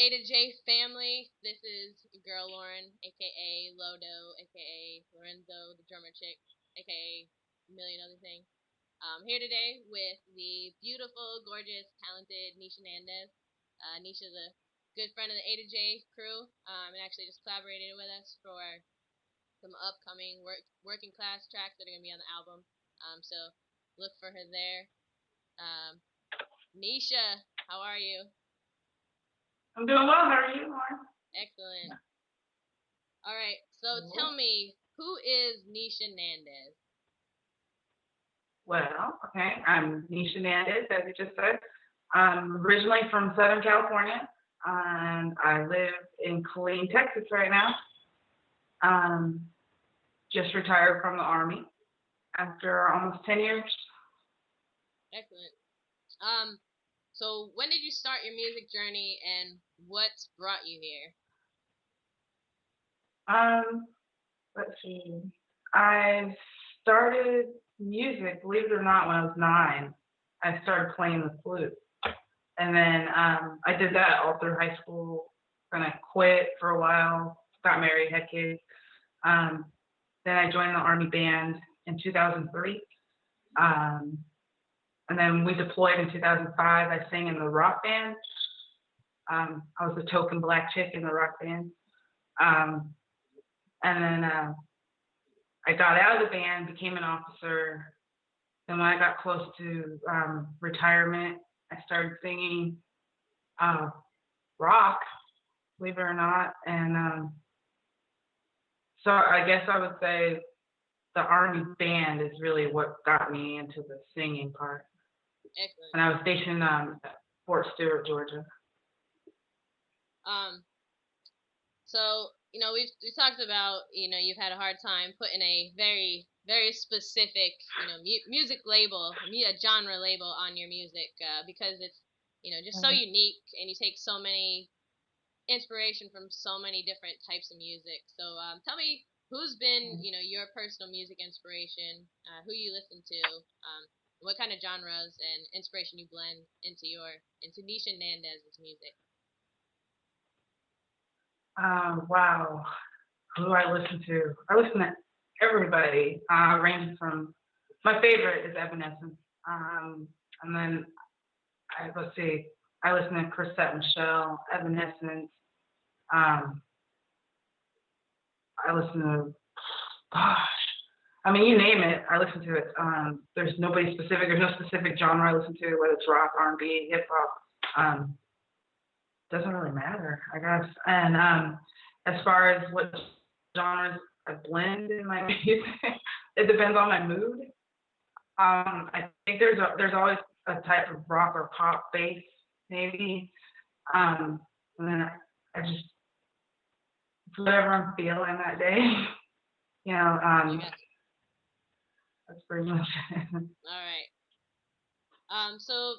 aToJ family. This is your girl Lauren, aka Lodo, aka Lorenzo, the drummer chick, aka a million other things. Here today with the beautiful, gorgeous, talented Nisha Nandez. Nisha's a good friend of the aToJ crew, and actually just collaborated with us for some upcoming working class tracks that are gonna be on the album. So look for her there. Nisha, how are you? I'm doing well. How are you, Lauren? Excellent. All right. So tell me, who is Nisha Nandez? Well, okay. I'm Nisha Nandez, as you just said. I'm originally from Southern California, and I live in Killeen, Texas right now. Just retired from the Army after almost 10 years. Excellent. So when did you start your music journey, and what brought you here? Let's see. I started music, believe it or not, when I was 9. I started playing the flute. And then I did that all through high school. Then I quit for a while, got married, had kids. Then I joined the Army band in 2003. And then we deployed in 2005. I sang in the rock band. I was a token black chick in the rock band. And then I got out of the band, became an officer. Then when I got close to retirement, I started singing rock, believe it or not. And so I guess I would say the Army band is really what got me into the singing part. Excellent. And I was stationed at Fort Stewart, Georgia. So we talked about you've had a hard time putting a very very specific music label, a genre label on your music because it's just so unique, and you take so many inspiration from so many different types of music. So tell me, who's been your personal music inspiration, who you listen to, what kind of genres and inspiration you blend into Nisha Nandez's music. Wow. Who do I listen to? I listen to everybody, ranging from, my favorite is Evanescence. And then, let's see, I listen to Chrisette Michele, Evanescence. I listen to, gosh, I mean, you name it, I listen to it. There's nobody specific, there's no specific genre I listen to, whether it's rock, R&B, hip hop. Doesn't really matter, I guess. And as far as what genres I blend in my music, it depends on my mood. I think there's always a type of rock or pop bass, maybe. And then I just, whatever I'm feeling that day, that's pretty much it. All right. So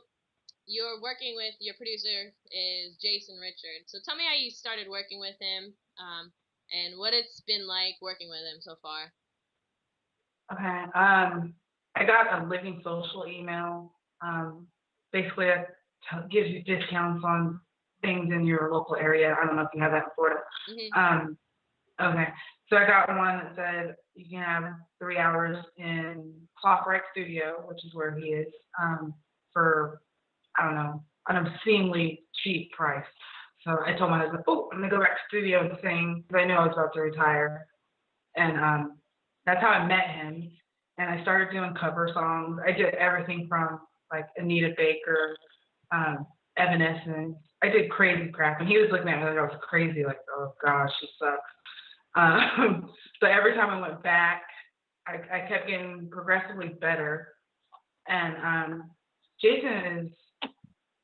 you're working with, your producer is Jason Richard. So tell me how you started working with him, and what it's been like working with him so far. Okay. I got a Living Social email. Basically, it gives you discounts on things in your local area. I don't know if you have that in Florida. Mm-hmm. Okay. So I got one that said you can have 3 hours in Clockright Studio, which is where he is, for, I don't know, an obscenely cheap price. So I told my husband, I'm going to go back to studio and sing, because I knew I was about to retire. And that's how I met him. And I started doing cover songs. I did everything from, like, Anita Baker, Evanescence. I did crazy crap. And he was looking at me like I was crazy, like, oh, gosh, she sucks. So every time I went back, I kept getting progressively better. And Jason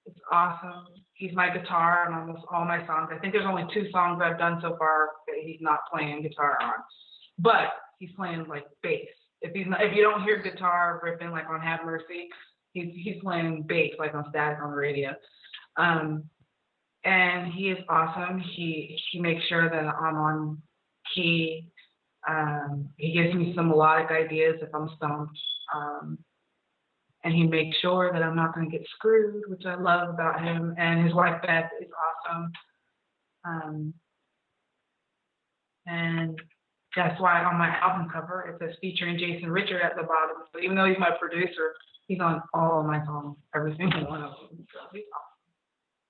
is awesome. He's my guitar on almost all my songs. I think there's only 2 songs I've done so far that he's not playing guitar on, but he's playing like bass. If you don't hear guitar ripping like on Have Mercy, he's playing bass like on Static on the radio. And he is awesome. He makes sure that I'm on key. He gives me some melodic ideas if I'm stumped. And he makes sure that I'm not going to get screwed, which I love about him. And his wife, Beth, is awesome. Um, and that's why on my album cover it says featuring Jason Richard at the bottom. So even though he's my producer, he's on all of my songs, every single one of them. So he's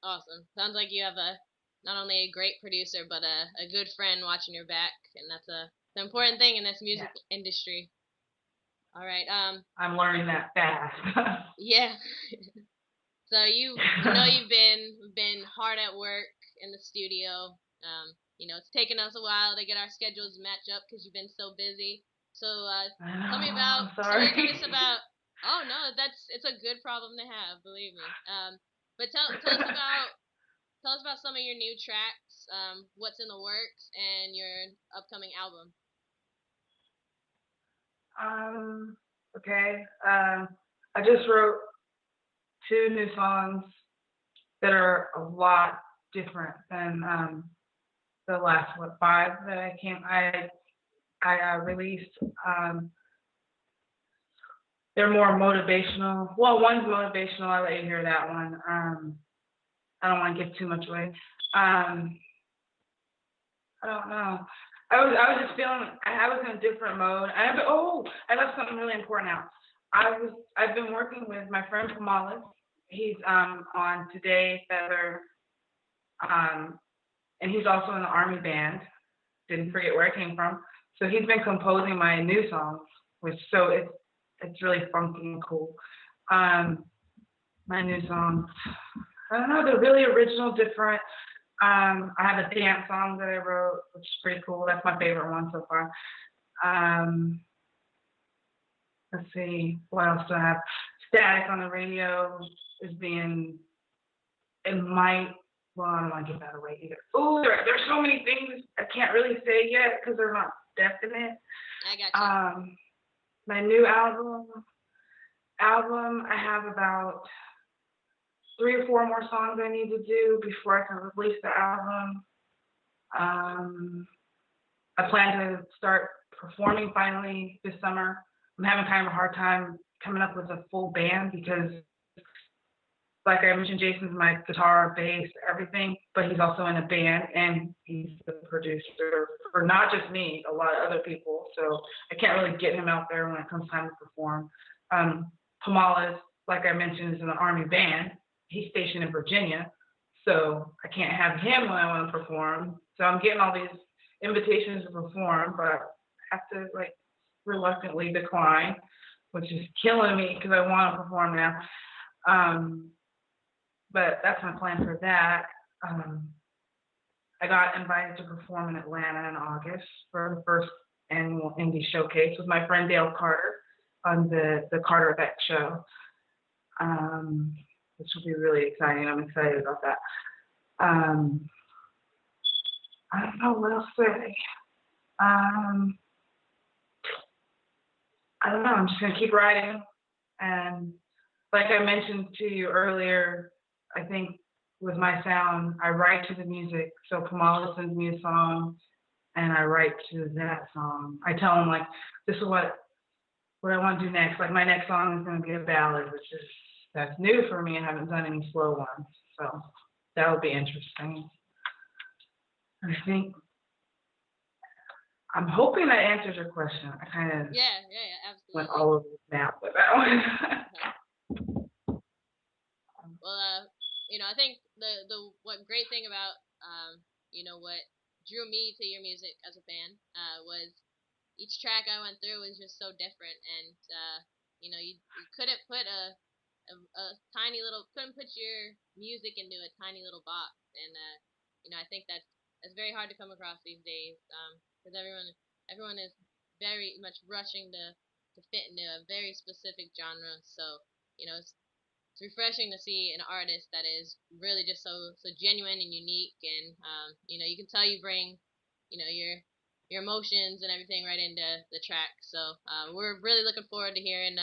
Awesome. Sounds like you have a not only a great producer but a good friend watching your back, and that's an important thing in this music industry. All right. I'm learning that fast. Yeah. So you've been hard at work in the studio. It's taken us a while to get our schedules to match up because you've been so busy. So tell me I'm sorry. tell us about. Oh no, it's a good problem to have, believe me. But tell us about some of your new tracks, what's in the works, and your upcoming album. Okay. I just wrote 2 new songs that are a lot different than the last 5 that I released. They're more motivational. Well, one's motivational. I'll let you hear that one. I don't want to give too much away. I don't know. I was just feeling. I was in a different mode. I left something really important out. I've been working with my friend Kamalis. He's on Today Feather, and he's also in the Army band. Didn't forget where I came from. So he's been composing my new songs, it's really funky and cool. My new songs, I don't know, they're really original, different. I have a dance song that I wrote, which is pretty cool. That's my favorite one so far. Let's see, what else do I have? Static on the Radio is it might, well, I don't want to give that away either. Oh, there's so many things I can't really say yet because they're not definite. I got you. My new album, I have about 3 or 4 more songs I need to do before I can release the album. I plan to start performing finally this summer. I'm having kind of a hard time coming up with a full band because, like I mentioned, Jason's my guitar, bass, everything, but he's also in a band and he's the producer for not just me, a lot of other people. So I can't really get him out there when it comes time to perform. Pamalas, like I mentioned, is in the Army band. He's stationed in Virginia, so I can't have him when I want to perform. So I'm getting all these invitations to perform, but I have to reluctantly decline, which is killing me because I want to perform now. But that's my plan for that. I got invited to perform in Atlanta in August for the first annual indie showcase with my friend Dale Carter on the Carter Effect show, which will be really exciting. I'm excited about that. I don't know what else to say. I don't know. I'm just going to keep writing. And like I mentioned to you earlier, I think with my sound, I write to the music. So Kamala sends me a song, and I write to that song. I tell him, this is what I want to do next. My next song is going to be a ballad, that's new for me. I haven't done any slow ones. So that will be interesting. I think I'm hoping that answers your question. I kind of absolutely went all over the map with that one. Well, I think the great thing about what drew me to your music as a fan was each track I went through was just so different, and you couldn't put a tiny little couldn't put your music into a tiny little box, and I think that's very hard to come across these days because everyone is very much rushing to fit into a very specific genre. So it's refreshing to see an artist that is really just so genuine and unique, and you can tell you bring your emotions and everything right into the track. So we're really looking forward to hearing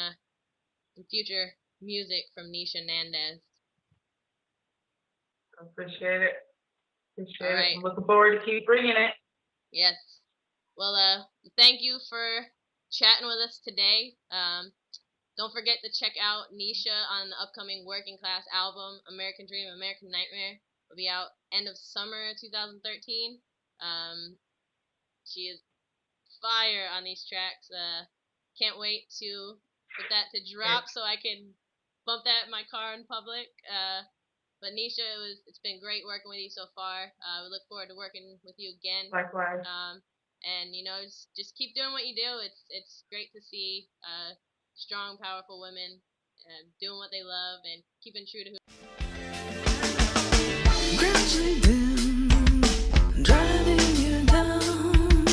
future music from Nisha Nandez. Appreciate it. I'm looking forward to keep bringing it. Yes. Well, thank you for chatting with us today. Don't forget to check out Nisha on the upcoming Working Class album, American Dream, American Nightmare. will be out end of summer 2013. She is fire on these tracks. Can't wait to for that to drop so I can bump that in my car in public. But Nisha, it's been great working with you so far. We look forward to working with you again. Likewise. And just keep doing what you do. It's great to see strong, powerful women doing what they love and keeping true to who. Gradually dim, driving you down.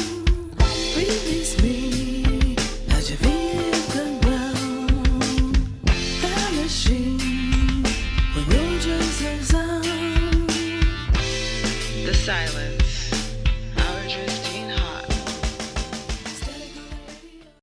Release me as your feet the ground. Vanishing with no trace of sound. The silence.